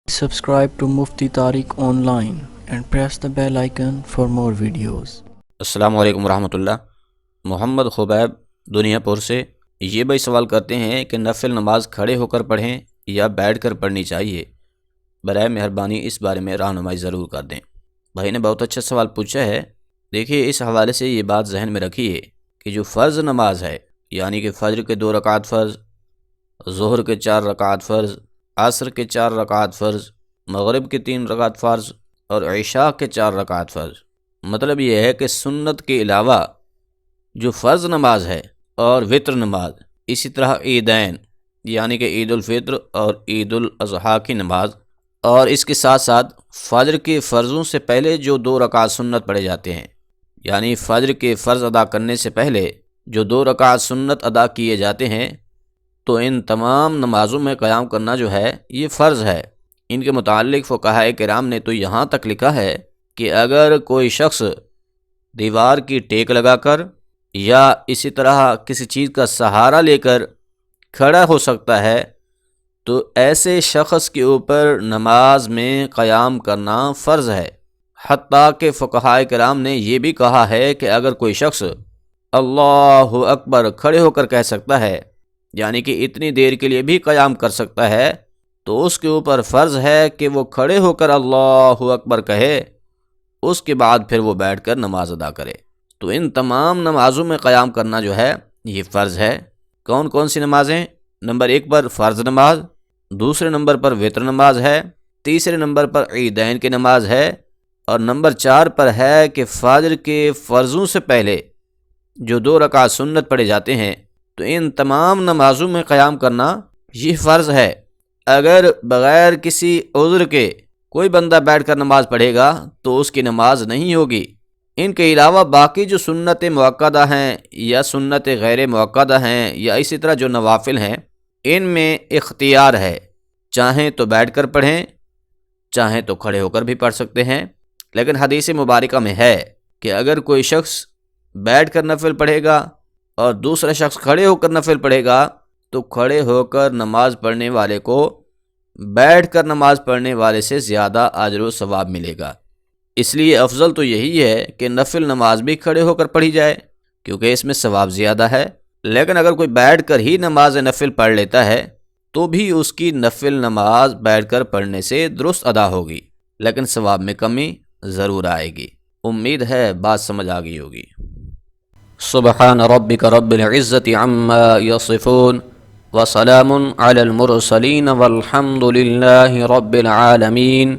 Subscribe to Mufti Tariq Online and press the bell icon for more videos. السلام علیکم ورحمۃ اللہ۔ محمد خبیب دنیا پور سے یہ بھائی سوال کرتے ہیں کہ نفل نماز کھڑے ہو کر پڑھیں یا بیٹھ کر پڑھنی چاہیے؟ برائے مہربانی اس بارے میں رہنمائی ضرور کر دیں۔ بھائی نے بہت اچھا سوال پوچھا ہے۔ دیکھیے، اس حوالے سے یہ بات ذہن میں رکھیے کہ جو فرض نماز ہے، یعنی کہ فجر کے 2 رکعت فرض، ظہر کے 4 رکعت فرض، عصر کے 4 رکعت فرض، مغرب کے 3 رکعت فرض اور عشاء کے 4 رکعت فرض، مطلب یہ ہے کہ سنت کے علاوہ جو فرض نماز ہے اور وتر نماز، اسی طرح عیدین یعنی کہ عید الفطر اور عید الاضحیٰ کی نماز، اور اس کے ساتھ ساتھ فجر کے فرضوں سے پہلے جو 2 رکعت سنت پڑھے جاتے ہیں، یعنی فجر کے فرض ادا کرنے سے پہلے جو 2 رکعت سنت ادا کیے جاتے ہیں، تو ان تمام نمازوں میں قیام کرنا جو ہے یہ فرض ہے۔ ان کے متعلق فقہائے کرام نے تو یہاں تک لکھا ہے کہ اگر کوئی شخص دیوار کی ٹیک لگا کر یا اسی طرح کسی چیز کا سہارا لے کر کھڑا ہو سکتا ہے تو ایسے شخص کے اوپر نماز میں قیام کرنا فرض ہے۔ حتیٰ کہ فقہائے کرام نے یہ بھی کہا ہے کہ اگر کوئی شخص اللہ اکبر کھڑے ہو کر کہہ سکتا ہے، یعنی کہ اتنی دیر کے لیے بھی قیام کر سکتا ہے، تو اس کے اوپر فرض ہے کہ وہ کھڑے ہو کر اللہ اکبر کہے، اس کے بعد پھر وہ بیٹھ کر نماز ادا کرے۔ تو ان تمام نمازوں میں قیام کرنا جو ہے یہ فرض ہے۔ کون کون سی نمازیں؟ نمبر 1 پر فرض نماز، دوسرے نمبر پر وتر نماز ہے، تیسرے نمبر پر عیدین کی نماز ہے، اور نمبر 4 پر ہے کہ فجر کے فرضوں سے پہلے جو 2 رکعت سنت پڑھے جاتے ہیں، تو ان تمام نمازوں میں قیام کرنا یہ فرض ہے۔ اگر بغیر کسی عذر کے کوئی بندہ بیٹھ کر نماز پڑھے گا تو اس کی نماز نہیں ہوگی۔ ان کے علاوہ باقی جو سنت مؤکدہ ہیں یا سنت غیر مؤکدہ ہیں یا اسی طرح جو نوافل ہیں، ان میں اختیار ہے، چاہیں تو بیٹھ کر پڑھیں، چاہیں تو کھڑے ہو کر بھی پڑھ سکتے ہیں۔ لیکن حدیث مبارکہ میں ہے کہ اگر کوئی شخص بیٹھ کر نفل پڑھے گا اور دوسرا شخص کھڑے ہو کر نفل پڑھے گا تو کھڑے ہو کر نماز پڑھنے والے کو بیٹھ کر نماز پڑھنے والے سے زیادہ اجر و ثواب ملے گا۔ اس لیے افضل تو یہی ہے کہ نفل نماز بھی کھڑے ہو کر پڑھی جائے، کیونکہ اس میں ثواب زیادہ ہے۔ لیکن اگر کوئی بیٹھ کر ہی نماز نفل پڑھ لیتا ہے تو بھی اس کی نفل نماز بیٹھ کر پڑھنے سے درست ادا ہوگی، لیکن ثواب میں کمی ضرور آئے گی۔ امید ہے بات سمجھ آ گئی ہوگی۔ سبحان ربک رب العزت عما یصفون وسلام علی المرسلین والحمد للہ رب العالمین۔